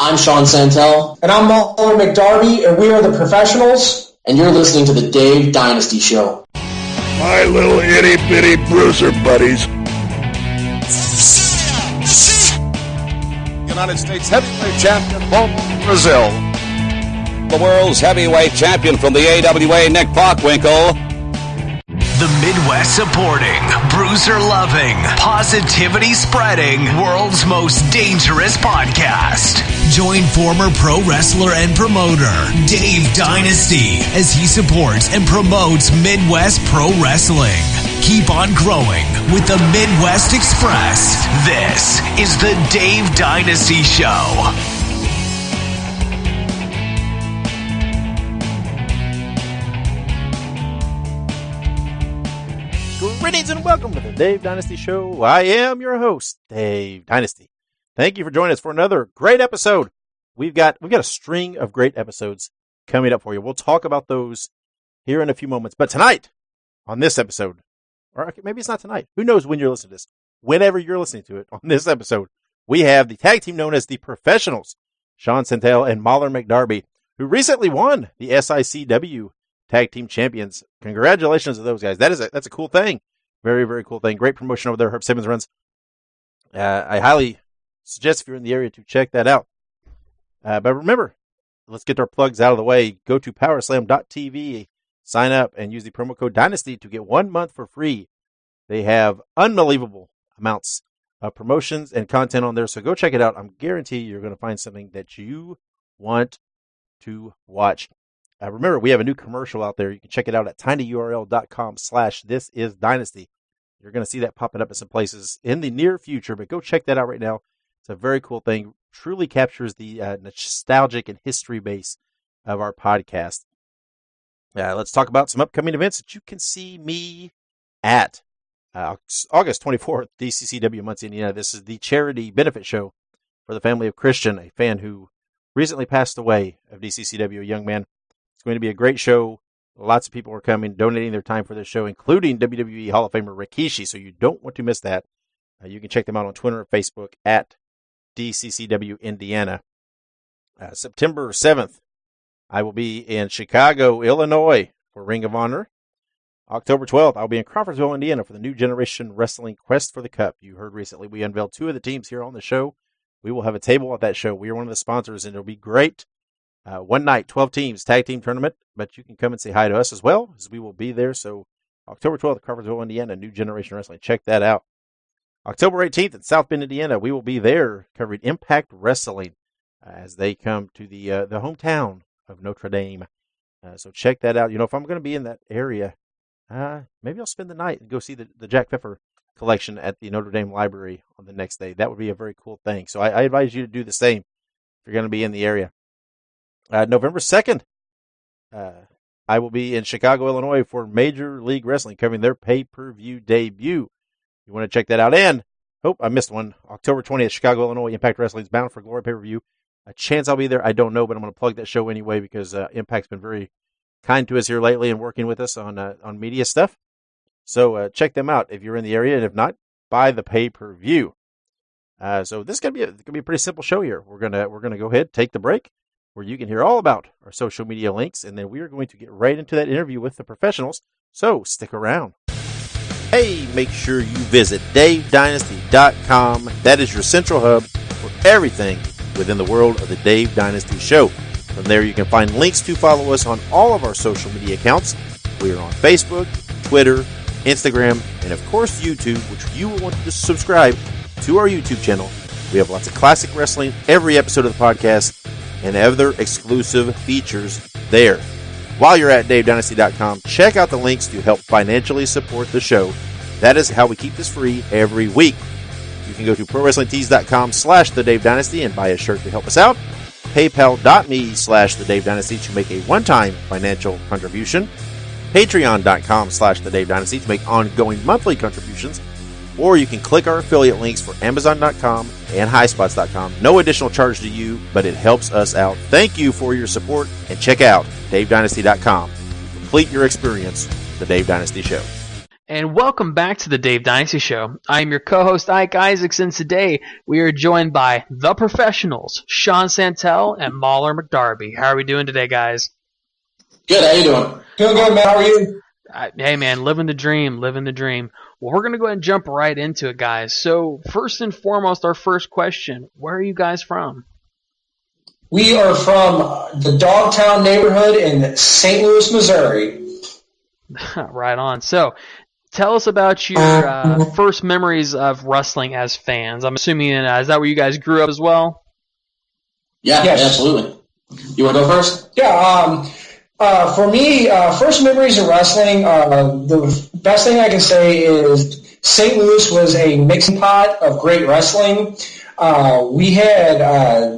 I'm Shawn Santel. And I'm Mauler McDarby, and we are the Professionals. And you're listening to the Dave Dynasty Show. My little itty-bitty bruiser buddies. United States heavyweight champion from Brazil. The world's heavyweight champion from the AWA, Nick Bockwinkel. The Midwest supporting, bruiser loving, positivity spreading, world's most dangerous podcast. Join former pro wrestler and promoter Dave Dynasty as he supports and promotes Midwest pro wrestling. Keep on growing with the Midwest Express. This is the Dave Dynasty Show. Greetings and welcome to the Dave Dynasty Show. I am your host, Dave Dynasty. Thank you for joining us for another great episode. We've got a string of great episodes coming up for you. We'll talk about those here in a few moments. But tonight, on this episode, or maybe it's not tonight. Who knows when you're listening to this? Whenever you're listening to it, on this episode, we have the tag team known as the Professionals, Shawn Santel and Mauler McDarby, who recently won the SICW Tag Team Champions. Congratulations to those guys. That's a cool thing. Very, very cool thing. Great promotion over there. Herb Simmons runs. I highly suggest if you're in the area to check that out. But remember, let's get our plugs out of the way. Go to powerslam.tv, sign up, and use the promo code Dynasty to get 1 month for free. They have unbelievable amounts of promotions and content on there, so go check it out. I'm guarantee you're going to find something that you want to watch. Remember, we have a new commercial out there. You can check it out at tinyurl.com/thisisdynasty. You're going to see that popping up in some places in the near future, but go check that out right now. It's a very cool thing. Truly captures the nostalgic and history base of our podcast. Let's talk about some upcoming events that you can see me at. August 24th, DCCW Muncie, Indiana. This is the charity benefit show for the family of Christian, a fan who recently passed away of DCCW, a young man. It's going to be a great show. Lots of people are coming, donating their time for this show, including WWE Hall of Famer Rikishi, so you don't want to miss that. You can check them out on Twitter and Facebook at DCCW Indiana. September 7th, I will be in Chicago, Illinois for Ring of Honor. October 12th, I'll be in Crawfordsville, Indiana for the New Generation Wrestling Quest for the Cup. You heard recently we unveiled 2 of the teams here on the show. We will have a table at that show. We are one of the sponsors, and it'll be great. One night, 12 teams, tag team tournament, but you can come and say hi to us as well, as we will be there. So October 12th, Crawfordsville, Indiana, New Generation Wrestling. Check that out. October 18th in South Bend, Indiana, we will be there covering Impact Wrestling as they come to the hometown of Notre Dame. So check that out. You know, if I'm going to be in that area, maybe I'll spend the night and go see the Jack Pfeffer collection at the Notre Dame Library on the next day. That would be a very cool thing. So I advise you to do the same if you're going to be in the area. November 2nd, I will be in Chicago, Illinois for Major League Wrestling, covering their pay-per-view debut. You want to check that out. And, I missed one. October 20th, Chicago, Illinois, Impact Wrestling's Bound for Glory pay-per-view. A chance I'll be there, I don't know, but I'm going to plug that show anyway because Impact's been very kind to us here lately and working with us on media stuff. So check them out if you're in the area, and if not, buy the pay-per-view. So this is going to be a pretty simple show here. We're gonna go ahead, take the break, where you can hear all about our social media links, and then we are going to get right into that interview with the Professionals, so stick around. Hey, make sure you visit DaveDynasty.com. That is your central hub for everything within the world of the Dave Dynasty Show. From there, you can find links to follow us on all of our social media accounts. We are on Facebook, Twitter, Instagram, and of course YouTube, which you will want to subscribe to our YouTube channel. We have lots of classic wrestling, every episode of the podcast, and other exclusive features there. While you're at DaveDynasty.com, check out the links to help financially support the show. That is how we keep this free every week. You can go to PROWRESTLINGTEES.com/TheDaveDynasty and buy a shirt to help us out. PayPal.me/TheDaveDynasty to make a one-time financial contribution. Patreon.com/TheDaveDynasty to make ongoing monthly contributions. Or you can click our affiliate links for Amazon.com and HighSpots.com. No additional charge to you, but it helps us out. Thank you for your support, and check out DaveDynasty.com. Complete your experience, The Dave Dynasty Show. And welcome back to the Dave Dynasty Show. I am your co-host, Ike Isaacs, and today we are joined by the professionals, Shawn, Santel, and Mauler, McDarby. How are we doing today, guys? Good, how you doing? Doing good, man. How are you? Hey, man, living the dream. Well, we're going to go ahead and jump right into it, guys. So, first and foremost, our first question, where are you guys from? We are from the Dogtown neighborhood in St. Louis, Missouri. Right on. So, tell us about your first memories of wrestling as fans. I'm assuming, is that where you guys grew up as well? Yeah, Yes. absolutely. You want to go first? Yeah, for me, first memories of wrestling, the best thing I can say is St. Louis was a mixing pot of great wrestling. We had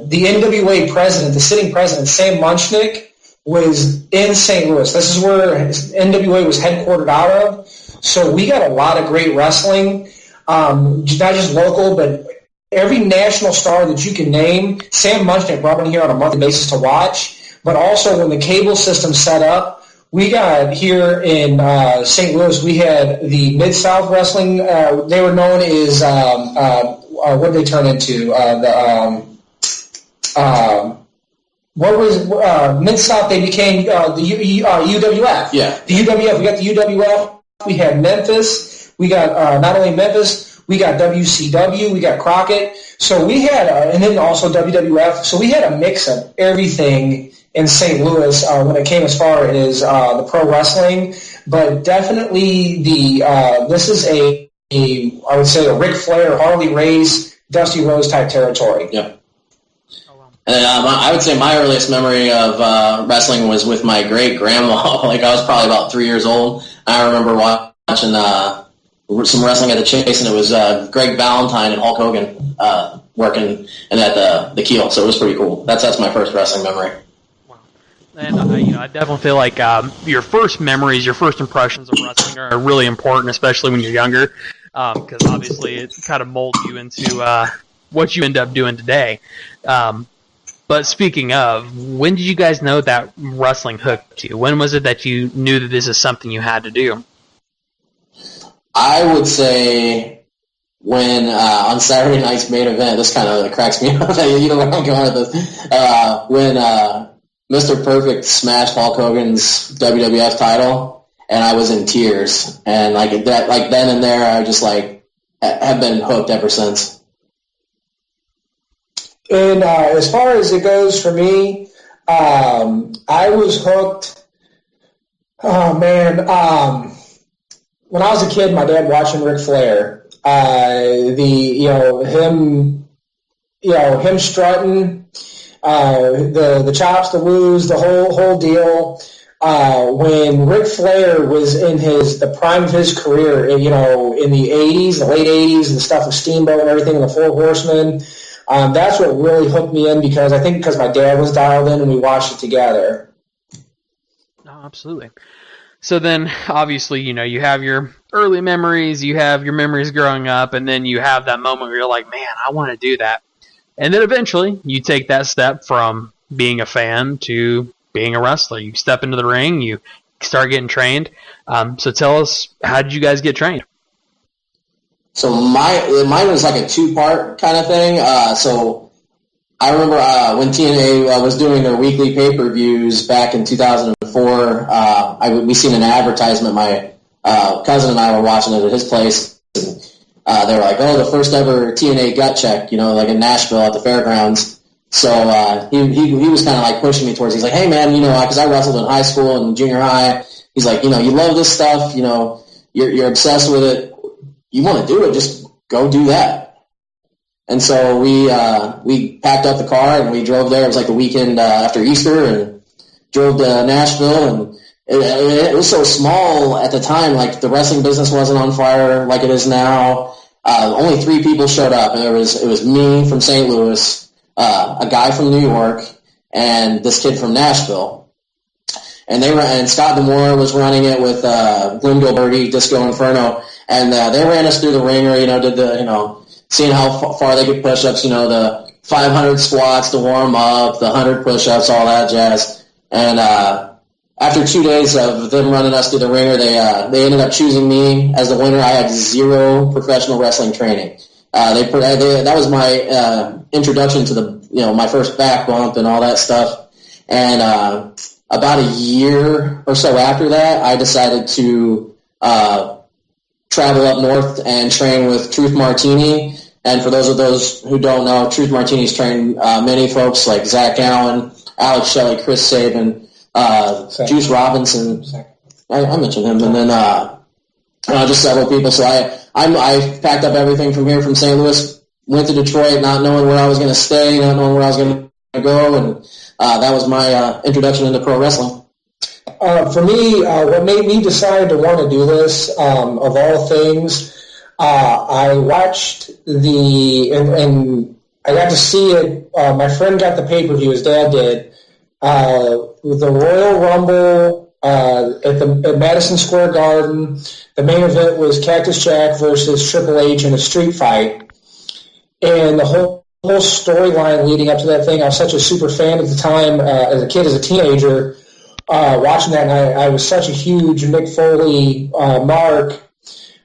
the NWA president, the sitting president, Sam Munchnick, was in St. Louis. This is where NWA was headquartered out of. So we got a lot of great wrestling, not just local, but every national star that you can name, Sam Munchnick brought in here on a monthly basis to watch. But also when the cable system set up, we got here in St. Louis, we had the Mid-South Wrestling. They were known as, what did they turn into? What was Mid-South? They became the UWF. Yeah. The UWF. We got the UWF. We had Memphis. We got not only Memphis, we got WCW. We got Crockett. So we had, and then also WWF. So we had a mix of everything in St. Louis when it came as far as the pro wrestling. But definitely this is I would say a Ric Flair, Harley Race, Dusty Rhodes type territory. Yeah. And I would say my earliest memory of wrestling was with my great-grandma. Like, I was probably about 3 years old. I remember watching some wrestling at the Chase, and it was Greg Valentine and Hulk Hogan working and at the Keel. So it was pretty cool. That's my first wrestling memory. Wow. And I definitely feel like your first memories, your first impressions of wrestling are really important, especially when you're younger, because obviously it kind of molds you into what you end up doing today. But speaking of, when did you guys know that wrestling hooked you? When was it that you knew that this is something you had to do? I would say when on Saturday night's main event, this kind of cracks me up. You know where I'm going with this. When Mr. Perfect smashed Hulk Hogan's WWF title, and I was in tears. And like then and there, I just have been hooked ever since. And as far as it goes for me, I was hooked. Oh man, when I was a kid, my dad watching Ric Flair. Him strutting, the chops, the woos, the whole deal. When Ric Flair was in the prime of his career, in the '80s, the late '80s, and stuff with Steamboat and everything, and the Four Horsemen. That's what really hooked me in because my dad was dialed in and we watched it together. Oh, absolutely. So then, obviously, you have your early memories, you have your memories growing up, and then you have that moment where you're like, man, I want to do that. And then eventually, you take that step from being a fan to being a wrestler. You step into the ring, you start getting trained. So tell us, how did you guys get trained? So mine was like a two-part kind of thing. So I remember when TNA was doing their weekly pay-per-views back in 2004, we seen an advertisement. My cousin and I were watching it at his place. And, they were like, oh, the first ever TNA gut check, like in Nashville at the fairgrounds. So he was kind of like pushing me towards. He's like, hey, man, because I wrestled in high school and junior high. He's like, you love this stuff. You're obsessed with it. You want to do it, just go do that. And so we packed up the car and we drove there. It was like the weekend after Easter and drove to Nashville. And it was so small at the time, like the wrestling business wasn't on fire like it is now. Only 3 people showed up. And it was me from St. Louis, a guy from New York, and this kid from Nashville. And Scott D'Amore was running it with Glenn Gilberti, Disco Inferno. And they ran us through the ringer, did the, seeing how far they could push-ups, the 500 squats to warm up, the 100 push-ups, all that jazz. And after 2 days of them running us through the ringer, they ended up choosing me as the winner. I had 0 professional wrestling training. That was my introduction to my first back bump and all that stuff. And about a year or so after that, I decided to travel up north and train with Truth Martini. And for those who don't know, Truth Martini's trained many folks like Zach Allen, Alex Shelley, Chris Sabin, Juice Robinson. I mentioned him, and then just several people. So I packed up everything from here from St. Louis, went to Detroit, not knowing where I was going to stay, not knowing where I was going to go, and that was my introduction into pro wrestling. For me, what made me decide to want to do this, of all things, I watched and I got to see it. My friend got the pay-per-view, his dad did, the Royal Rumble at Madison Square Garden. The main event was Cactus Jack versus Triple H in a street fight. And the whole storyline leading up to that thing, I was such a super fan at the time, as a kid, as a teenager, watching that, and I was such a huge Mick Foley mark,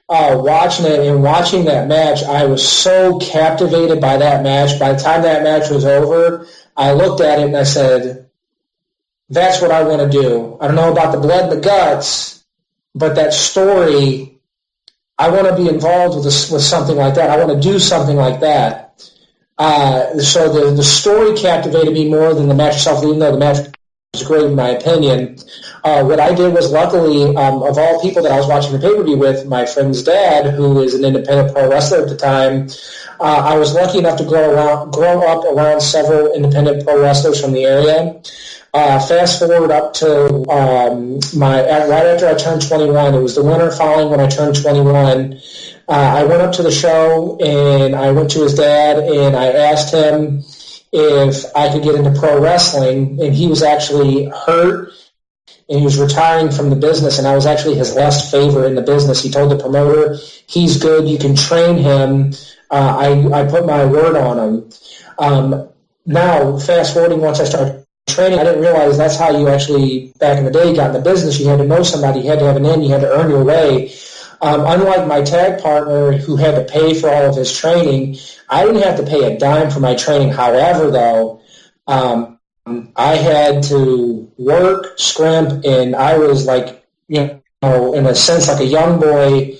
watching it and watching that match. I was so captivated by that match. By the time that match was over, I looked at it and I said, that's what I want to do. I don't know about the blood and the guts, but that story, I want to be involved with something like that. I want to do something like that. So the story captivated me more than the match itself, even though the match was great in my opinion. What I did was, luckily, of all people that I was watching the pay-per-view with, my friend's dad, who is an independent pro wrestler at the time, I was lucky enough to grow up around several independent pro wrestlers from the area. Fast forward up to right after I turned 21. It was the winter following when I turned 21. I went up to the show, and I went to his dad, and I asked him if I could get into pro wrestling, and he was actually hurt, and he was retiring from the business, and I was actually his last favor in the business. He told the promoter, he's good, you can train him. I put my word on him. Now, fast forwarding, once I started training, I didn't realize that's how you actually, back in the day, got in the business. You had to know somebody, you had to have an in, you had to earn your way. Unlike my tag partner, who had to pay for all of his training, I didn't have to pay a dime for my training. However, though, I had to work, scrimp, and I was like, in a sense, like a young boy.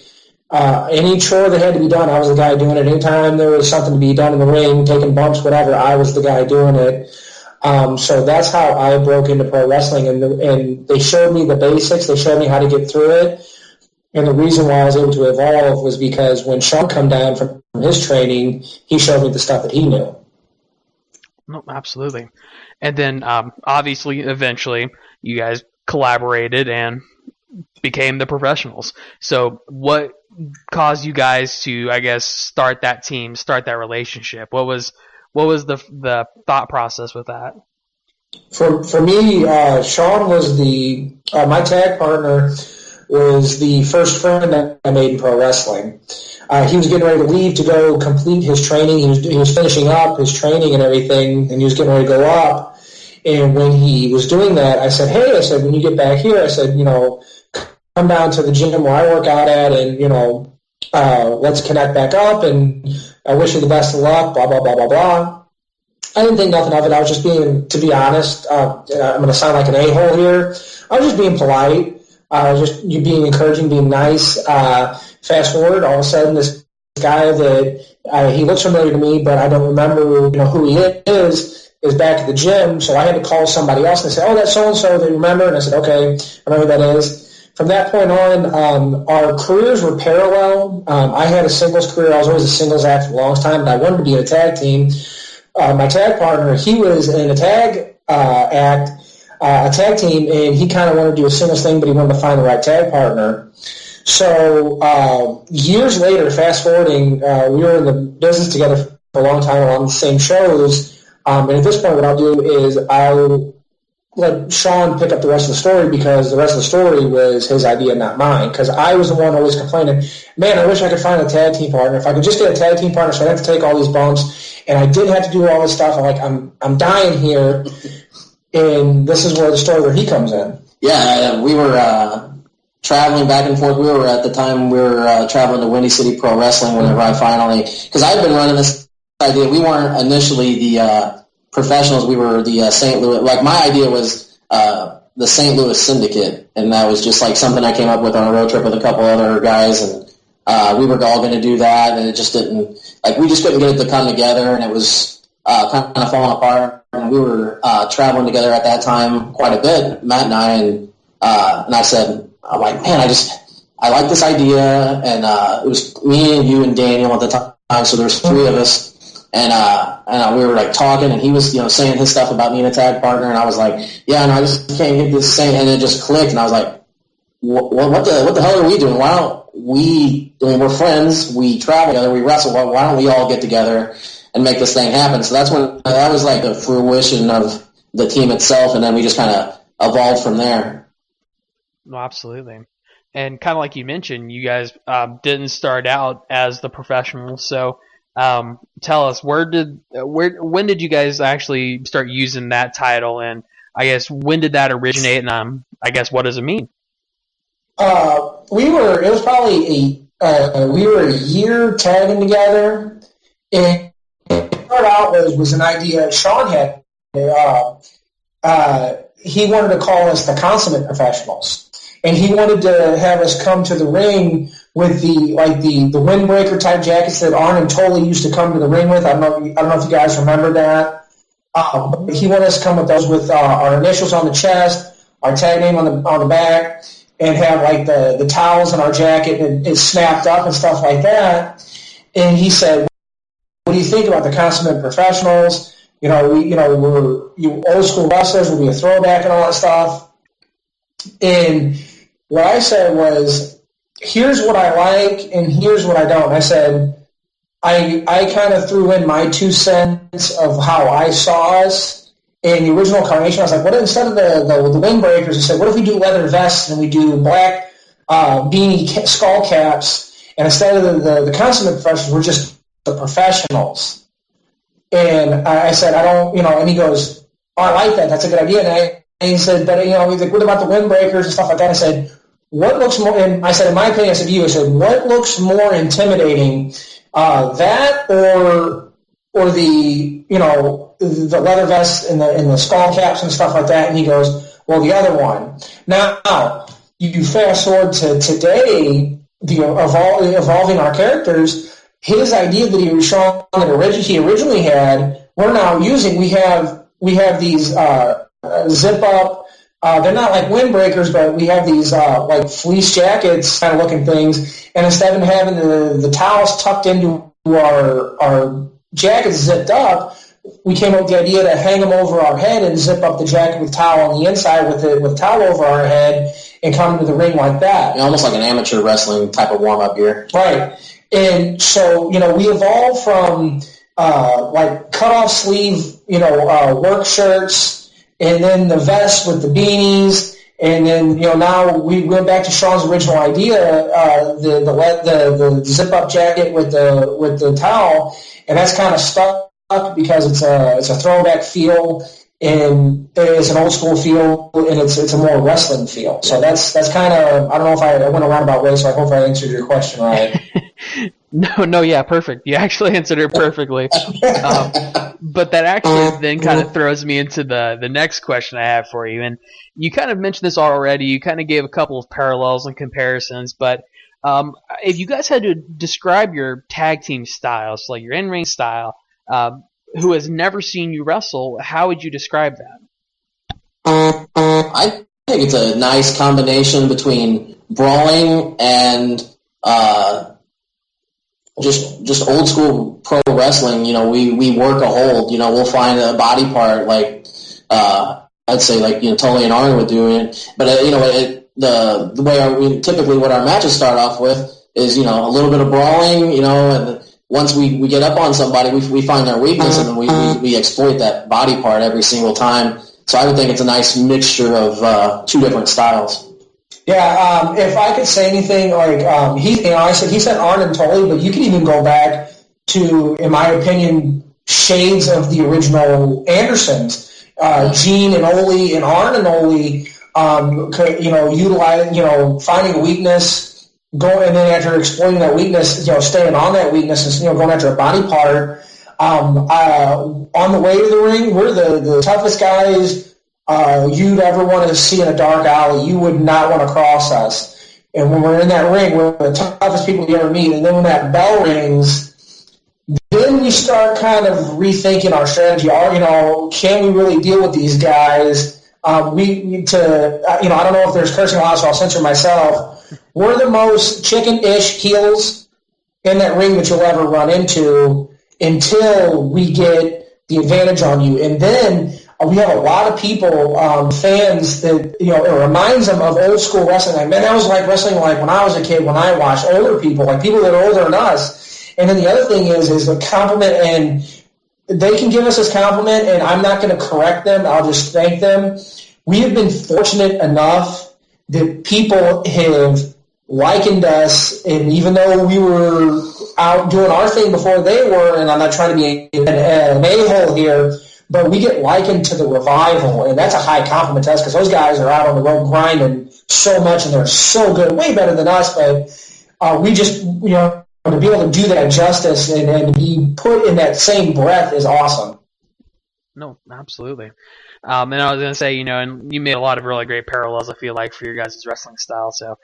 Any chore that had to be done, I was the guy doing it. Anytime there was something to be done in the ring, taking bumps, whatever, I was the guy doing it. So that's how I broke into pro wrestling, and they showed me the basics. They showed me how to get through it. And the reason why I was able to evolve was because when Shawn come down from his training, he showed me the stuff that he knew. No, absolutely. And then, obviously, eventually, you guys collaborated and became the professionals. So what caused you guys to, I guess, start that team, start that relationship? What was the thought process with that? For me, Shawn was my tag partner. Was the first friend that I made in pro wrestling. He was getting ready to leave to go complete his training. He was finishing up his training and everything, and he was getting ready to go up. And when he was doing that, I said, when you get back here, I said, come down to the gym where I work out at, and, let's connect back up, and I wish you the best of luck, blah, blah, blah, blah, blah. I didn't think nothing of it. I was just to be honest, I'm going to sound like an a-hole here. I was just being polite. Just you being encouraging, being nice. Fast forward, all of a sudden, this guy that he looks familiar to me, but I don't remember, who he is back at the gym. So I had to call somebody else, and they said, "Oh, that's so and so." They remember, and I said, "Okay, I remember who that is." From that point on, our careers were parallel. I had a singles career. I was always a singles act for the longest time, but I wanted to be in a tag team. My tag partner, he was in a tag act. A tag team, and he kind of wanted to do a singles thing, but he wanted to find the right tag partner. So years later, fast forwarding, we were in the business together for a long time on the same shows, and at this point what I'll do is I'll let Shawn pick up the rest of the story, because the rest of the story was his idea, not mine, because I was the one always complaining, man, I wish I could find a tag team partner. If I could just get a tag team partner so I didn't have to take all these bumps, and I didn't have to do all this stuff. I'm dying here. And this is where the story where he comes in. Yeah, we were traveling back and forth. We were at the time traveling to Windy City Pro Wrestling whenever I finally, because I've been running this idea. We weren't initially the professionals. We were the St. Louis. Like my idea was the St. Louis Syndicate, and that was just like something I came up with on a road trip with a couple other guys, and we were all going to do that, and it just didn't. Like we just couldn't get it to come together, and it was kind of falling apart. And we were traveling together at that time quite a bit, Matt and I said, I'm like, man, I like this idea, and it was me and you and Daniel at the time, so there's three of us, and we were like talking, and he was saying his stuff about me and a tag partner, and I was like, yeah, no, I just can't get this thing, and it just clicked, and I was like, what the hell are we doing? Why don't we? I mean, we're friends, we travel together, we wrestle. Why don't we all get together and make this thing happen? So that was like the fruition of the team itself, and then we just kind of evolved from there. No, absolutely. And kind of like you mentioned, you guys didn't start out as the professionals. So tell us, when did you guys actually start using that title? And I guess when did that originate? And I guess what does it mean? We were a year tagging together, and what started out was an idea Shawn had. He wanted to call us the Consummate Professionals. And he wanted to have us come to the ring with the windbreaker type jackets that Arn and Tully used to come to the ring with. I don't know if you guys remember that. He wanted us to come with those with our initials on the chest, our tag name on the back, and have like the towels in our jacket and it's snapped up and stuff like that. And he said, "What do you think about the Consummate Professionals? We're old school wrestlers. We'll be a throwback and all that stuff." And what I said was, here's what I like and here's what I don't. I said, I kind of threw in my 2 cents of how I saw us in the original incarnation. I was like, what instead of the windbreakers, I said, what if we do leather vests and we do black beanie skull caps, and instead of the Consummate Professionals, we're just the professionals. And I said, I don't, and he goes, oh, I like that. That's a good idea. And he said, but, he's like, what about the windbreakers and stuff like that? I said, what looks more, and I said, in my opinion, I said to you, I said, what looks more intimidating, that or the, the leather vests and the skull caps and stuff like that? And he goes, well, the other one. Now, you fast forward to today, evolving our characters, his idea that he was showing that he originally had, we're now using, we have these, zip up. They're not like windbreakers, but we have these like fleece jackets kind of looking things. And instead of having the towels tucked into our jackets zipped up, we came up with the idea to hang them over our head and zip up the jacket with towel on the inside with towel over our head and come into the ring like that. Almost like an amateur wrestling type of warm-up gear. Right. And so, we evolved from like cut-off sleeve, work shirts, and then the vest with the beanies, and then now we went back to Shawn's original idea, the zip up jacket with the towel, and that's kind of stuck because it's a throwback feel and it's an old school feel and it's a more wrestling feel. So that's kind of, I don't know if I went a roundabout way, so I hope I answered your question right. No, yeah, perfect. You actually answered it perfectly. But that actually then kind of throws me into the next question I have for you. And you kind of mentioned this already. You kind of gave a couple of parallels and comparisons. But if you guys had to describe your tag team styles, like your in-ring style, who has never seen you wrestle, how would you describe that? I think it's a nice combination between brawling and just old school pro wrestling. We work a hold. We'll find a body part like I'd say like Tully and Arn would do it. But the way typically what our matches start off with is a little bit of brawling. And once we get up on somebody, we find their weakness and then we exploit that body part every single time. So I would think it's a nice mixture of 2 different styles. Yeah, if I could say anything, like I said he said Arn and Tully, but you can even go back to, in my opinion, shades of the original Andersons, Gene and Ole and Arn and Ole. utilize, finding a weakness, going, and then after exploiting that weakness, staying on that weakness and, going after a body part. On the way to the ring, we're the toughest guys you'd ever want to see in a dark alley. You would not want to cross us. And when we're in that ring, we're the toughest people you ever meet. And then when that bell rings, then we start kind of rethinking our strategy. Can we really deal with these guys? I don't know if there's cursing allowed, so I'll censor myself. We're the most chicken-ish heels in that ring that you'll ever run into until we get the advantage on you. And then we have a lot of people, fans, that, it reminds them of old school wrestling. Like, man, that was like wrestling like when I was a kid, when I watched older people, like people that are older than us. And then the other thing is the compliment, and they can give us this compliment, and I'm not going to correct them. I'll just thank them. We have been fortunate enough that people have likened us, and even though we were out doing our thing before they were, and I'm not trying to be an a-hole here, but we get likened to the Revival, and that's a high compliment to us because those guys are out on the road grinding so much, and they're so good, way better than us, but we just, to be able to do that justice and be put in that same breath is awesome. No, absolutely. And I was going to say, and you made a lot of really great parallels, I feel like, for your guys' wrestling style. So,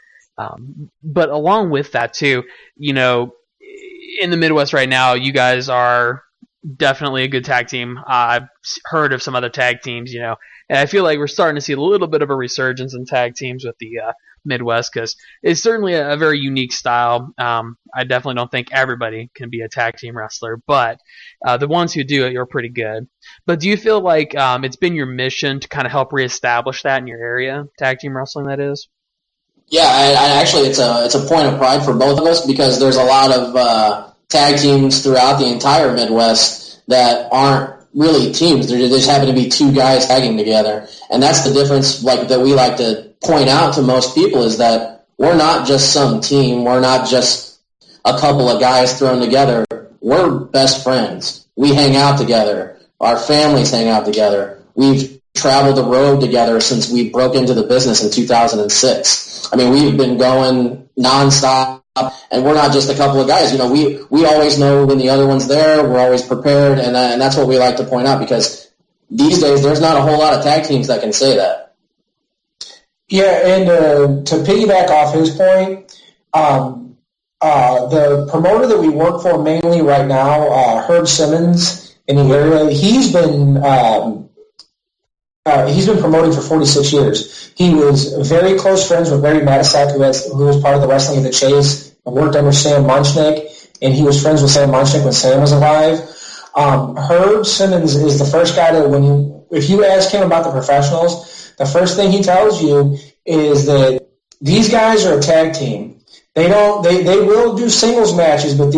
but along with that too, in the Midwest right now, you guys are definitely a good tag team. I've heard of some other tag teams, and I feel like we're starting to see a little bit of a resurgence in tag teams with the Midwest, because it's certainly a very unique style. I definitely don't think everybody can be a tag team wrestler, but the ones who do it, you're pretty good. But do you feel like it's been your mission to kind of help reestablish that in your area, tag team wrestling, that is? Yeah, I actually, it's a point of pride for both of us, because there's a lot of tag teams throughout the entire Midwest that aren't really teams. They just happen to be two guys tagging together. And that's the difference that we like to point out to most people, is that we're not just some team. We're not just a couple of guys thrown together. We're best friends. We hang out together. Our families hang out together. We've traveled the road together since we broke into the business in 2006. I mean, we've been going nonstop, and we're not just a couple of guys. We always know when the other one's there. We're always prepared, and that's what we like to point out, because these days there's not a whole lot of tag teams that can say that. Yeah, and to piggyback off his point, the promoter that we work for mainly right now, Herb Simmons in the area, he's been promoting for 46 years. He was very close friends with Larry Matisek, who was part of the Wrestling of the Chase, and worked under Sam Munchnick, and he was friends with Sam Munchnick when Sam was alive. Herb Simmons is the first guy that if you ask him about the professionals, the first thing he tells you is that these guys are a tag team. They will do singles matches, but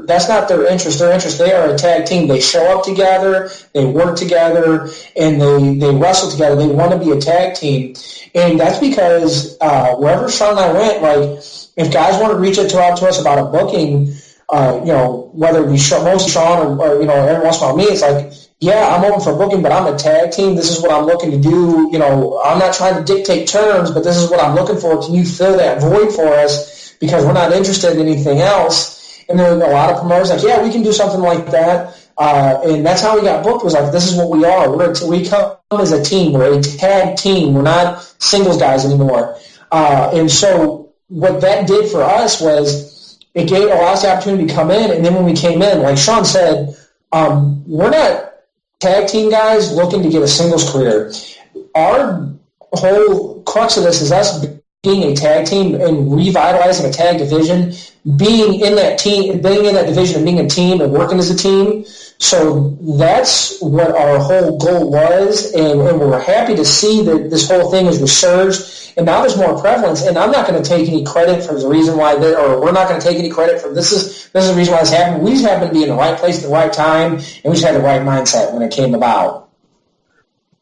that's not their interest. Their interest, they are a tag team. They show up together, they work together, and they wrestle together. They want to be a tag team. And that's because wherever Shawn and I went, if guys want to reach out to us about a booking, whether it be mostly Shawn or every once in a while me, it's like, yeah, I'm open for booking, but I'm a tag team. This is what I'm looking to do. I'm not trying to dictate terms, but this is what I'm looking for. Can you fill that void for us? Because we're not interested in anything else. And then a lot of promoters like, yeah, we can do something like that. And that's how we got booked, was like, this is what we are. We come as a team. We're a tag team. We're not singles guys anymore. And so what that did for us was it gave us the opportunity to come in. And then when we came in, like Shawn said, we're not tag team guys looking to get a singles career. Our whole crux of this is us being a tag team and revitalizing a tag division, being in that division and being a team and working as a team. So that's what our whole goal was, and we're happy to see that this whole thing has resurged, and now there's more prevalence. And I'm not going to take any credit for the reason why we're not going to take any credit for this is the reason why this happened. We just happened to be in the right place at the right time, and we just had the right mindset when it came about.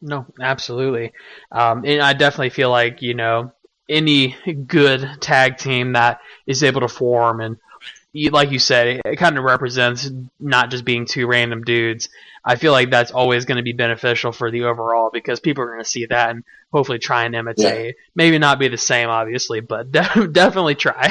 No, absolutely. And I definitely feel like, any good tag team that is able to form and like you said, it kind of represents not just being two random dudes. I feel like that's always going to be beneficial for the overall because people are going to see that and hopefully try and imitate. Yeah. Maybe not be the same, obviously, but definitely try.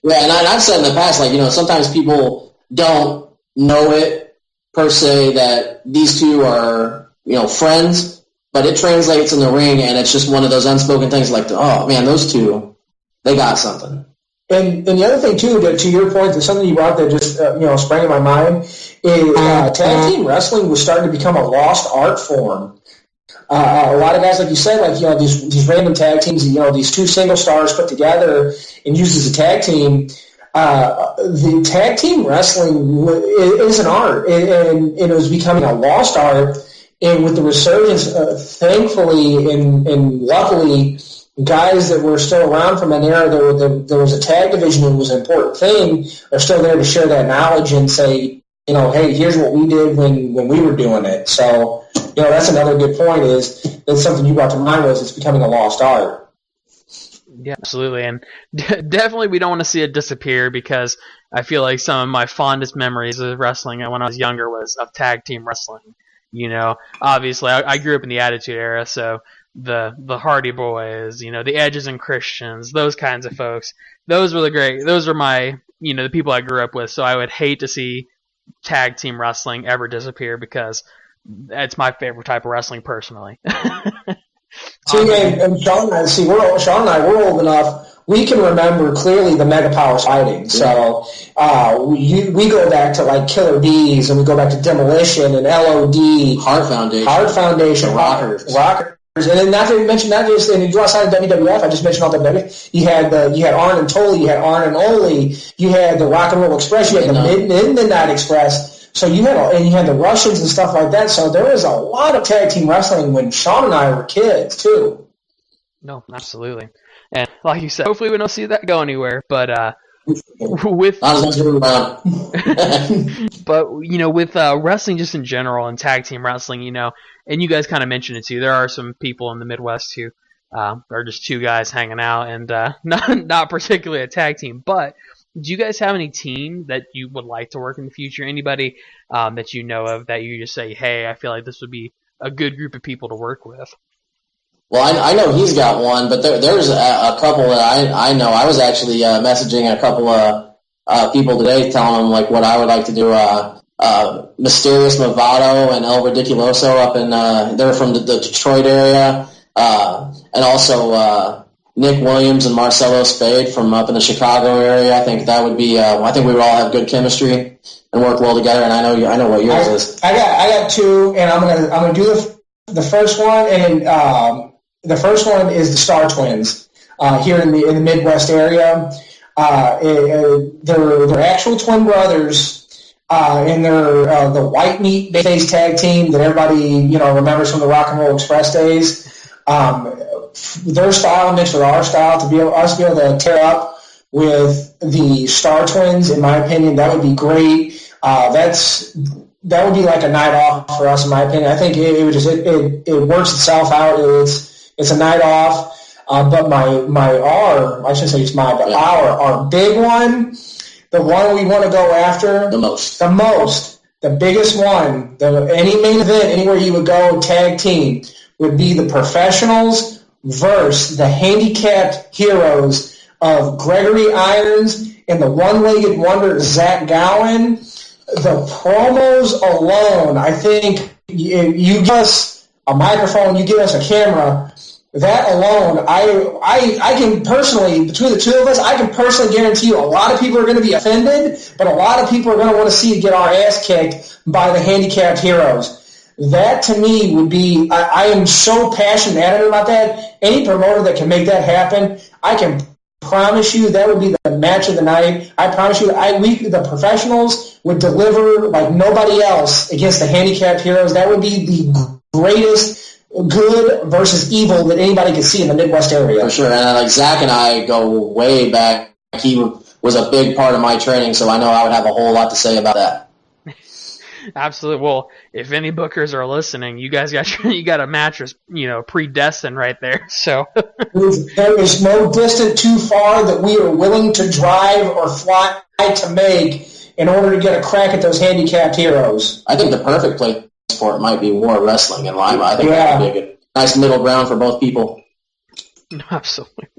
Yeah, and I've said in the past, like, sometimes people don't know it per se that these two are, friends, but it translates in the ring, and it's just one of those unspoken things like, oh, man, those two, they got something. And the other thing, too, to your point, there's something you brought that just, sprang in my mind, is tag team wrestling was starting to become a lost art form. A lot of guys, like you said, like, these random tag teams, these two single stars put together and used as a tag team, the tag team wrestling is an art, and it was becoming a lost art. And with the resurgence, thankfully and luckily, guys that were still around from an era, there was a tag division and was an important thing, are still there to share that knowledge and say, hey, here's what we did when we were doing it. So, that's another good point is that's something you brought to mind was it's becoming a lost art. Yeah, absolutely. And definitely we don't want to see it disappear because I feel like some of my fondest memories of wrestling when I was younger was of tag team wrestling. Obviously I grew up in the Attitude Era, so the Hardy Boys, the Edges and Christians, those kinds of folks. Those are my, the people I grew up with. So I would hate to see tag team wrestling ever disappear because that's my favorite type of wrestling personally. And Shawn and I, we're old enough. We can remember clearly the Mega Power fighting. So we go back to like Killer Bees, and we go back to Demolition and LOD, Heart Foundation, Rockers. And then not to mention that just and you go outside of WWF, I just mentioned all the WWF. You had Arn and Tully, you had Arn and Ole, you had the Rock and Roll Express, you had the Midnight Express. So you had the Russians and stuff like that. So there was a lot of tag team wrestling when Shawn and I were kids too. No, absolutely. And like you said, hopefully we don't see that go anywhere. But with with wrestling just in general and tag team wrestling, and you guys kind of mentioned it too. There are some people in the Midwest who are just two guys hanging out and not particularly a tag team. But do you guys have any team that you would like to work in the future? Anybody that you know of that you just say, hey, I feel like this would be a good group of people to work with? Well, I know he's got one, but there's a couple that I know. I was actually messaging a couple of people today telling them like what I would like to do. Mysterious Movado and El Ridiculoso up in they're from the Detroit area, and also Nick Williams and Marcelo Spade from up in the Chicago area. I think that would be. I think we would all have good chemistry and work well together. And I know what yours is. I got two, and I'm gonna do the first one, and the first one is the Star Twins here in the Midwest area. They're actual twin brothers. And they're the white meat based tag team that everybody remembers from the Rock and Roll Express days. Their style mixed with our style to be able to tear up with the Star Twins. In my opinion, that would be great. That would be like a night off for us. In my opinion, I think it would just it works itself out. It's a night off. But our big one. The one we want to go after the biggest one, any main event, anywhere you would go, tag team, would be the Professionals versus the handicapped heroes of Gregory Irons and the one-legged wonder Zach Gowen. The promos alone, I think, you give us a microphone, you give us a camera. That alone, I can personally, between the two of us, I can personally guarantee you a lot of people are going to be offended, but a lot of people are going to want to see get our ass kicked by the handicapped heroes. That, to me, would be, I am so passionate and adamant about that. Any promoter that can make that happen, I can promise you that would be the match of the night. I promise you, the Professionals would deliver like nobody else against the handicapped heroes. That would be the greatest good versus evil that anybody could see in the Midwest area. For sure, and like Zach and I go way back. He was a big part of my training, so I know I would have a whole lot to say about that. Absolutely. Well, if any bookers are listening, you guys got a mattress, predestined right there. So there is no distance too far that we are willing to drive or fly to make in order to get a crack at those handicapped heroes. I think the perfect place for it might be War Wrestling in Lima. I think that would be a good, nice middle ground for both people. Absolutely.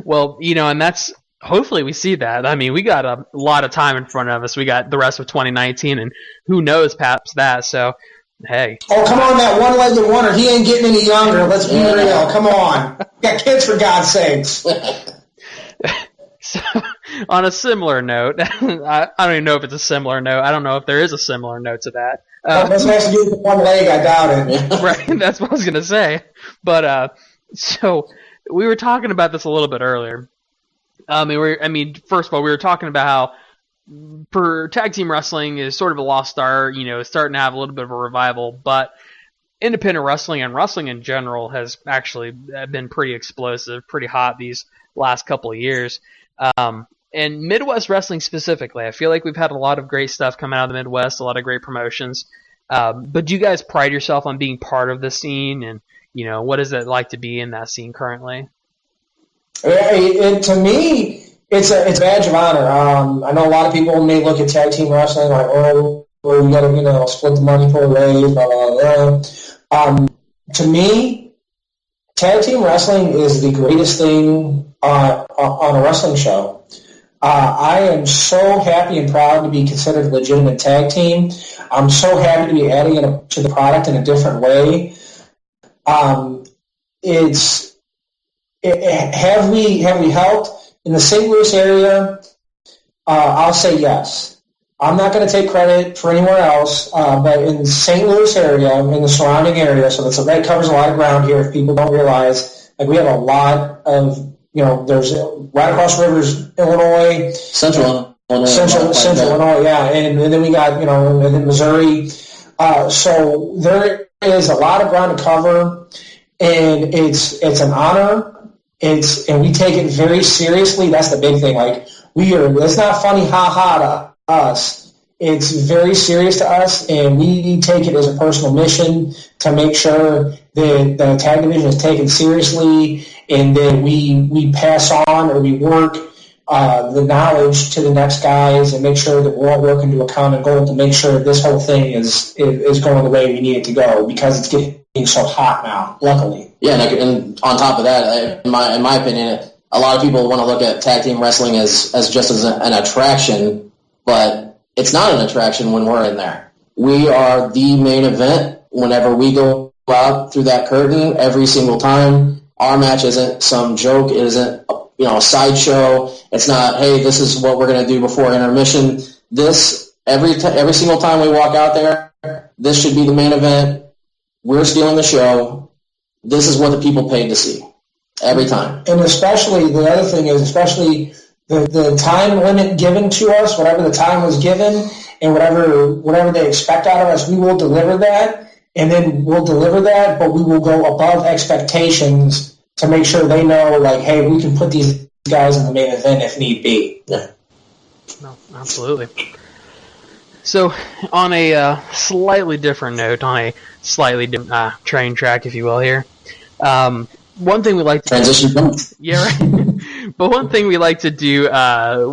Well, and that's, hopefully we see that. I mean, we got a lot of time in front of us. We got the rest of 2019, and who knows past that. So, hey. Oh, come on, that one-legged wonder. He ain't getting any younger. Let's be real. Come on. Got kids, for God's sakes. So, on a similar note, I don't even know if it's a similar note. I don't know if there is a similar note to that. This has to do with one leg. I doubt it. Right, that's what I was going to say. But, so, we were talking about this a little bit earlier. First of all, we were talking about how for tag team wrestling is sort of a lost art, it's starting to have a little bit of a revival, but independent wrestling and wrestling in general has actually been pretty explosive, pretty hot these last couple of years. And Midwest wrestling specifically, I feel like we've had a lot of great stuff come out of the Midwest, a lot of great promotions. But do you guys pride yourself on being part of the scene? And, what is it like to be in that scene currently? To me, it's a badge of honor. I know a lot of people may look at tag team wrestling like, oh, we got to split the money for a raise, blah, blah, blah. To me, tag team wrestling is the greatest thing on a wrestling show. I am so happy and proud to be considered a legitimate tag team. I'm so happy to be adding it to the product in a different way. Have we helped in the St. Louis area? I'll say yes. I'm not going to take credit for anywhere else, but in the St. Louis area, in the surrounding area, so that covers a lot of ground here. If people don't realize, we have a lot of, there's right across the rivers, Illinois, Central Illinois, yeah, and then we got and then Missouri. So there is a lot of ground to cover, and it's an honor. And we take it very seriously. That's the big thing. It's not funny, ha to us. It's very serious to us, and we take it as a personal mission to make sure that the tag division is taken seriously, and that we pass on or we work the knowledge to the next guys, and make sure that we're all working to a common goal to make sure this whole thing is going the way we need it to go, because it's getting so hot now, luckily. Yeah, and on top of that, in my opinion, a lot of people want to look at tag team wrestling as just as an attraction, but it's not an attraction when we're in there. We are the main event whenever we go out through that curtain every single time. Our match isn't some joke. It isn't a sideshow. It's not, hey, this is what we're going to do before intermission. This, every single time we walk out there, this should be the main event. We're stealing the show. This is what the people paid to see every time. And especially, the other thing is, especially the time limit given to us, whatever the time was given, and whatever they expect out of us, we will deliver that, and then we'll deliver that, but we will go above expectations to make sure they know, hey, we can put these guys in the main event if need be. Yeah. No, absolutely. So, on a slightly different note, on a slightly different train track, if you will, here. One thing we like to transition. Yeah, right. But one thing we like to do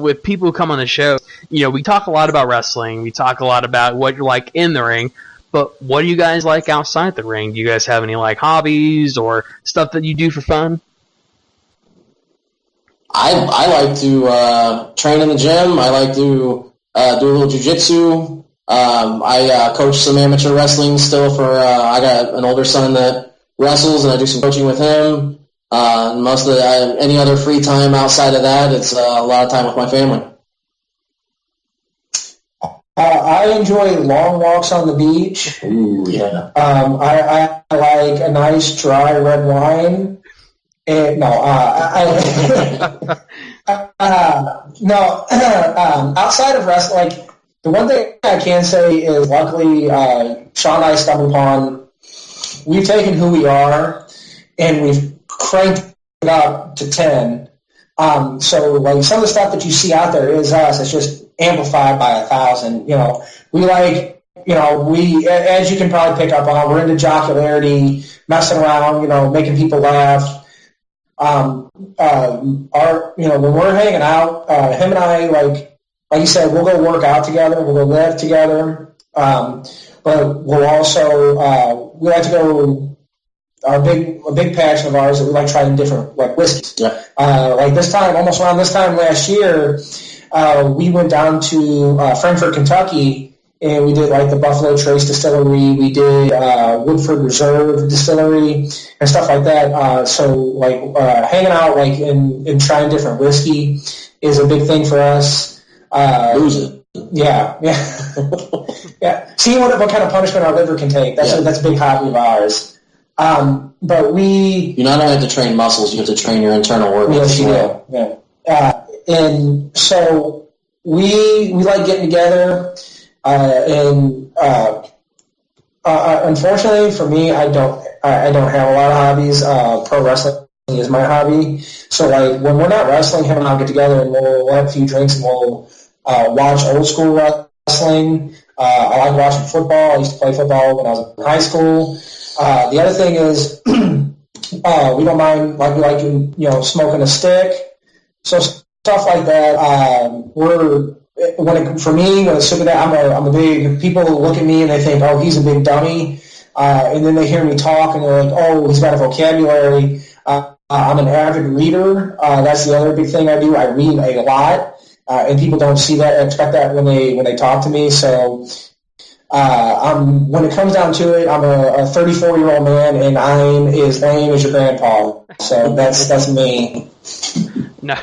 with people who come on the show, we talk a lot about wrestling. We talk a lot about what you're like in the ring. But what do you guys like outside the ring? Do you guys have any hobbies or stuff that you do for fun? I like to train in the gym. I like to do a little jiu-jitsu. I coach some amateur wrestling still I got an older son that wrestles, and I do some coaching with him. Most of any other free time outside of that, it's a lot of time with my family. I enjoy long walks on the beach. Ooh, yeah. I like a nice dry red wine. And outside of wrestling, the one thing I can say is, luckily, Shawn and I stumbled upon, we've taken who we are and we've cranked it up to 10. So some of the stuff that you see out there is us. It's just amplified by 1,000. We as you can probably pick up on, we're into jocularity, messing around, making people laugh. When we're hanging out, him and I, like you said, we'll go work out together. We'll go live together. But we'll also, we like to go, a big passion of ours that we like trying different, like, whiskeys. Yeah. Like this time, almost around this time last year, we went down to Frankfort, Kentucky, and we did, like, the Buffalo Trace Distillery. We did Woodford Reserve Distillery and stuff like that. So, like, hanging out, like, and trying different whiskey is a big thing for us. Lose it. Yeah. Yeah. Seeing what kind of punishment our liver can take. That's a big hobby of ours. But you not only have to train muscles, you have to train your internal organs. Yes, you do. Yeah. And so we like getting together. Unfortunately for me, I don't have a lot of hobbies. Pro wrestling is my hobby. So, like, when we're not wrestling, him and I'll get together and we'll have a few drinks and we'll watch old school wrestling. I like watching football. I used to play football when I was in high school. The other thing is, we don't mind, like, we like, smoking a stick. So stuff like that. For me, when it's super that, I'm a big, people look at me and they think, oh, he's a big dummy. And then they hear me talk and they're like, oh, he's got a vocabulary. I'm an avid reader. That's the other big thing I do. I read a lot. And people don't see that, expect that when they talk to me. So, when it comes down to it, I'm a 34-year-old man and I'm as lame as your grandpa. So that's me. No,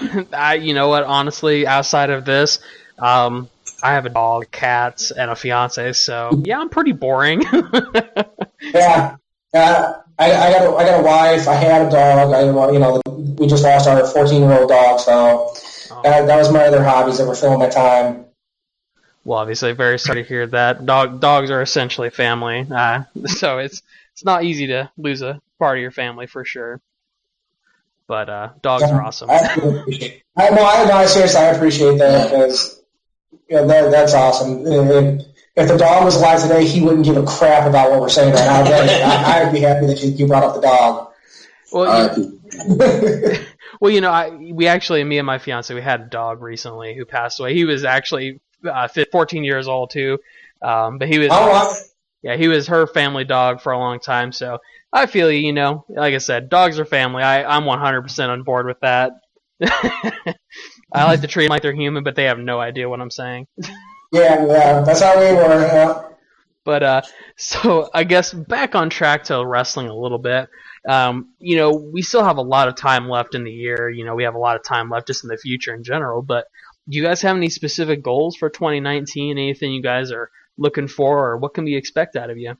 you know what? Honestly, outside of this, I have a dog, cats, and a fiance. So yeah, I'm pretty boring. Yeah, I got a wife. I had a dog. We just lost our 14-year-old dog. So that was my other hobbies that were filling my time. Well, obviously, very sorry to hear that. Dogs are essentially family, so it's not easy to lose a part of your family for sure. But dogs are awesome. I appreciate it. Seriously, I appreciate that because that's awesome. If the dog was alive today, he wouldn't give a crap about what we're saying right now. I'd be happy that you brought up the dog. Well, me and my fiance, we had a dog recently who passed away. He was actually 14 years old too, but he was he was her family dog for a long time. So I feel like I said, dogs are family. I'm 100% on board with that. I like to treat them like they're human, but they have no idea what I'm saying. Yeah, that's how we were. Yeah. But so I guess back on track to wrestling a little bit. We still have a lot of time left in the year. We have a lot of time left just in the future in general. But do you guys have any specific goals for 2019? Anything you guys are looking for, or what can we expect out of you?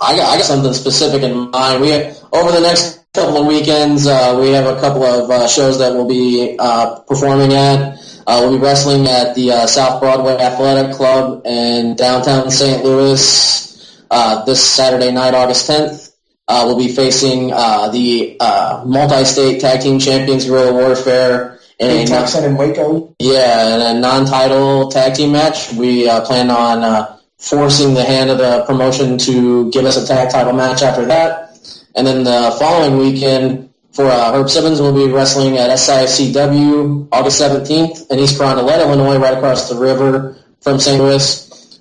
I got something specific in mind. Over the next couple of weekends, we have a couple of shows that we'll be performing at. We'll be wrestling at the South Broadway Athletic Club in downtown St. Louis this Saturday night, August 10th. We'll be facing the multi-state tag team champions, Guerrilla Warfare, in Tucson and Waco. Yeah, in a non-title tag team match. We plan on forcing the hand of the promotion to give us a tag title match after that. And then the following weekend for Herb Simmons, we'll be wrestling at SICW August 17th in East Carondelet, Illinois, right across the river from St. Louis.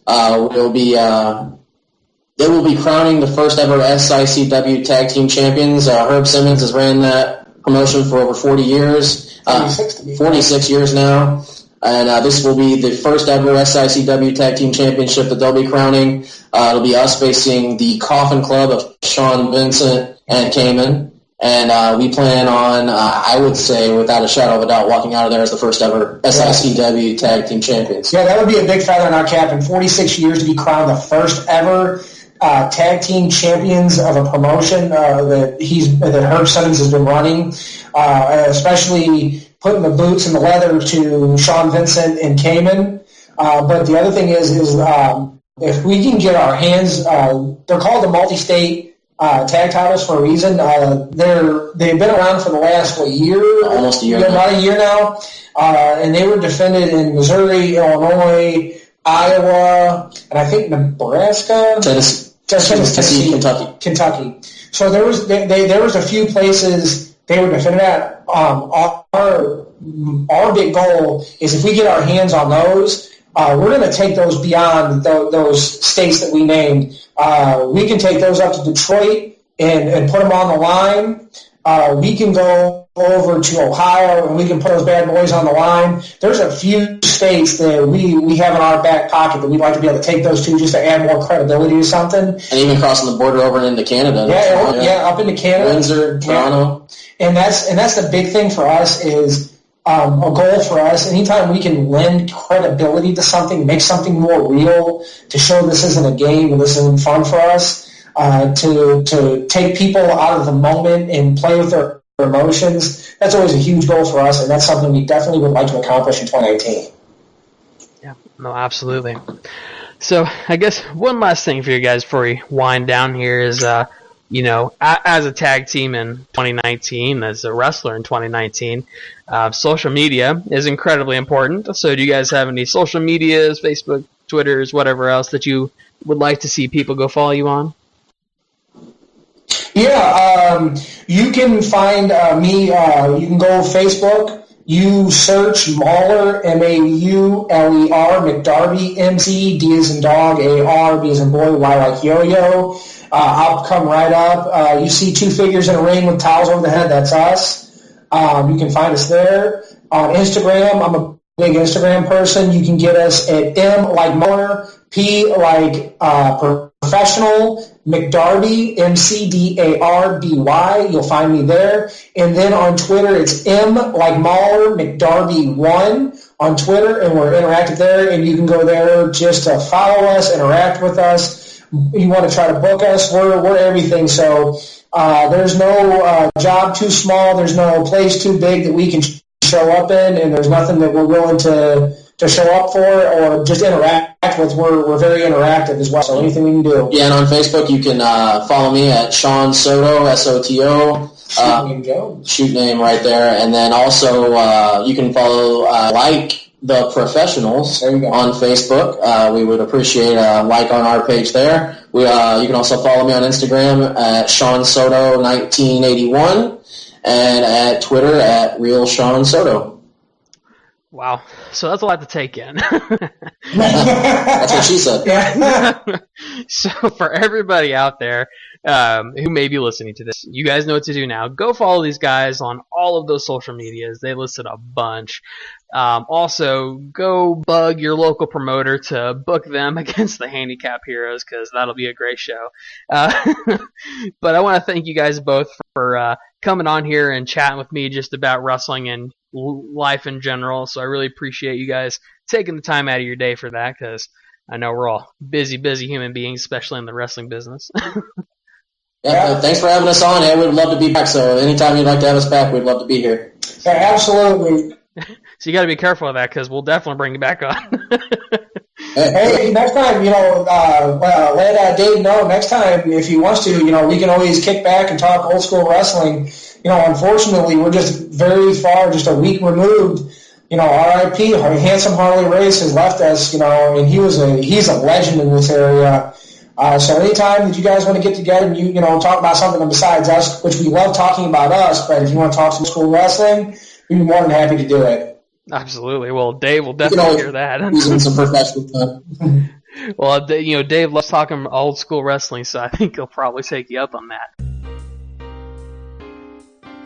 They will be crowning the first ever SICW tag team champions. Herb Simmons has ran that promotion for over 40 years. 46 years now. And this will be the first ever SICW Tag Team Championship that they'll be crowning. It'll be us facing the Coffin Club of Shawn, Vincent, and Cayman. And we plan on, I would say, without a shadow of a doubt, walking out of there as the first ever SICW Tag Team Champions. Yeah, that would be a big feather in our cap. In 46 years to be crowned the first ever tag team champions of a promotion that Herb Simmons has been running, especially putting the boots and the leather to Shawn, Vincent, and Cayman. But the other thing is if we can get our hands, they're called the multi-state tag titles for a reason. They've been around for the last year, almost a year, about a year now, and they were defended in Missouri, Illinois, Iowa, and I think Nebraska, Tennessee, Kentucky. So there was a few places they were defended at. our big goal is if we get our hands on those, we're going to take those beyond those states that we named. We can take those up to Detroit and put them on the line. We can go over to Ohio and we can put those bad boys on the line. There's a few states that we have in our back pocket that we'd like to be able to take those to just to add more credibility to something. And even crossing the border over into Canada. Yeah, up into Canada. Windsor, Toronto. Yeah. And that's the big thing for us is a goal for us. Anytime we can lend credibility to something, make something more real, to show this isn't a game and this isn't fun for us, to take people out of the moment and play with their emotions, that's always a huge goal for us, and that's something we definitely would like to accomplish in 2019. Yeah, no, absolutely. So I guess one last thing for you guys before we wind down here is, as a tag team in 2019, as a wrestler in 2019, social media is incredibly important. So do you guys have any social medias, Facebook, Twitters, whatever else that you would like to see people go follow you on? Yeah, you can find me, you can go Facebook, you search Mauler, Mauler, McDarby, MC, D as in dog, AR, B as in boy, Y like yo-yo. I'll come right up. You see two figures in a ring with towels over the head, that's us. You can find us there. On Instagram, I'm a big Instagram person. You can get us at M like Mauler, P like professional, McDarby, McDarby. You'll find me there. And then on Twitter, it's M like Mauler, McDarby1 on Twitter, and we're interactive there. And you can go there just to follow us, interact with us. You want to try to book us, we're everything. So there's no job too small. There's no place too big that we can show up in, and there's nothing that we're willing to show up for or just interact with. We're very interactive as well, so anything we can do. Yeah, and on Facebook you can follow me at Shawn Soto, SOTO. Shoot name right there. And then also you can follow like the professionals on Facebook. We would appreciate a like on our page there. You can also follow me on Instagram at Shawn Soto 1981 and at Twitter at Real Shawn Soto. Wow. So that's a lot to take in. That's what she said. So for everybody out there who may be listening to this, you guys know what to do now. Go follow these guys on all of those social medias. They listed a bunch. Also, go bug your local promoter to book them against the Handicap Heroes, because that'll be a great show. But I want to thank you guys both for coming on here and chatting with me just about wrestling and life in general. So I really appreciate you guys taking the time out of your day for that, because I know we're all busy human beings, especially in the wrestling business. Yeah, thanks for having us on. Hey, we'd love to be back. So anytime you'd like to have us back, we'd love to be here. Yeah, absolutely. So you got to be careful of that, because we'll definitely bring you back on. Hey, next time, let Dave know next time if he wants to. We can always kick back and talk old school wrestling. Unfortunately, we're just very far, just a week removed. R.I.P. Handsome Harley Race has left us. And he's a legend in this area. So anytime that you guys want to get together and you talk about something besides us, which we love talking about us, but if you want to talk some school wrestling, we'd be more than happy to do it. Absolutely. Well, Dave will definitely hear that. Using some professional time. Well, Dave loves talking old school wrestling, so I think he'll probably take you up on that.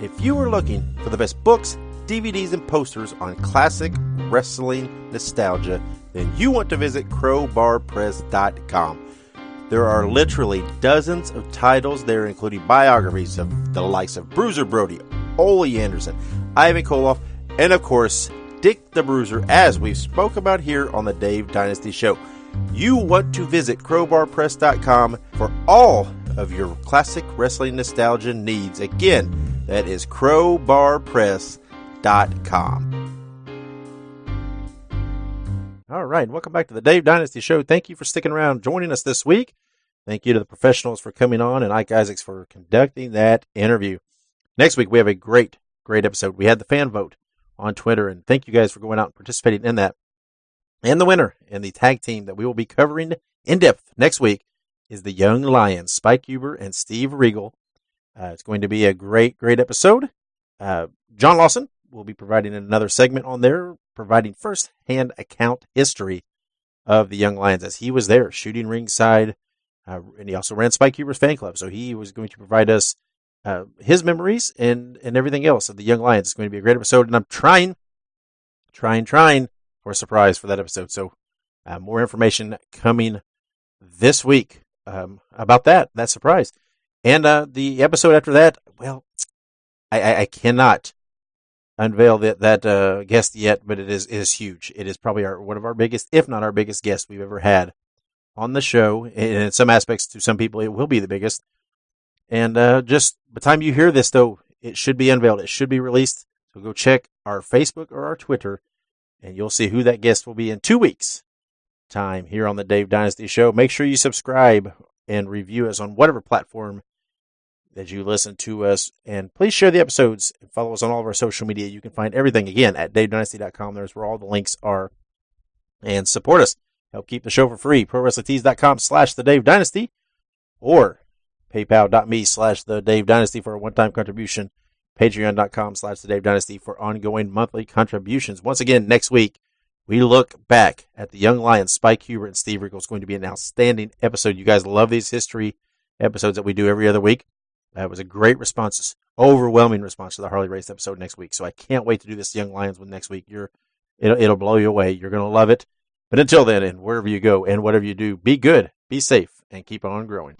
If you are looking for the best books, DVDs, and posters on classic wrestling nostalgia, then you want to visit crowbarpress.com. There are literally dozens of titles there, including biographies of the likes of Bruiser Brody, Ole Anderson, Ivan Koloff, and of course, Dick the Bruiser, as we've spoke about here on the Dave Dynasty Show. You want to visit crowbarpress.com for all of your classic wrestling nostalgia needs. Again, that is crowbarpress.com. All right, welcome back to the Dave Dynasty Show. Thank you for sticking around, joining us this week. Thank you to the professionals for coming on and Ike Isaacs for conducting that interview. Next week, we have a great episode. We had the fan vote on Twitter, and thank you guys for going out and participating in that. And the winner and the tag team that we will be covering in depth next week is the Young Lions, Spike Huber and Steve Regal. It's going to be a great episode. John Lawson will be providing another segment on there, providing first-hand account history of the Young Lions as he was there shooting ringside, and he also ran Spike Huber's fan club. So he was going to provide us his memories and everything else of the Young Lions. It's going to be a great episode, and I'm trying for a surprise for that episode. So more information coming this week about that surprise. And the episode after that, well, I cannot unveil that guest yet, but it is huge. It is probably one of our biggest, if not our biggest guest we've ever had on the show. And in some aspects, to some people, it will be the biggest. And just by the time you hear this, though, it should be unveiled. It should be released. So go check our Facebook or our Twitter, and you'll see who that guest will be in 2 weeks' time here on the Dave Dynasty Show. Make sure you subscribe and review us on whatever platform that you listen to us. And please share the episodes and follow us on all of our social media. You can find everything, again, at DaveDynasty.com. There's where all the links are. And support us. Help keep the show for free. ProWrestlingTees.com/TheDaveDynasty or PayPal.me/TheDaveDynasty for a one-time contribution. Patreon.com/TheDaveDynasty for ongoing monthly contributions. Once again, next week, we look back at the Young Lions, Spike Huber and Steve Rickle. It's going to be an outstanding episode. You guys love these history episodes that we do every other week. It was a great response, overwhelming response to the Harley Race episode next week. So I can't wait to do this Young Lions one next week. It'll blow you away. You're going to love it. But until then, and wherever you go and whatever you do, be good, be safe, and keep on growing.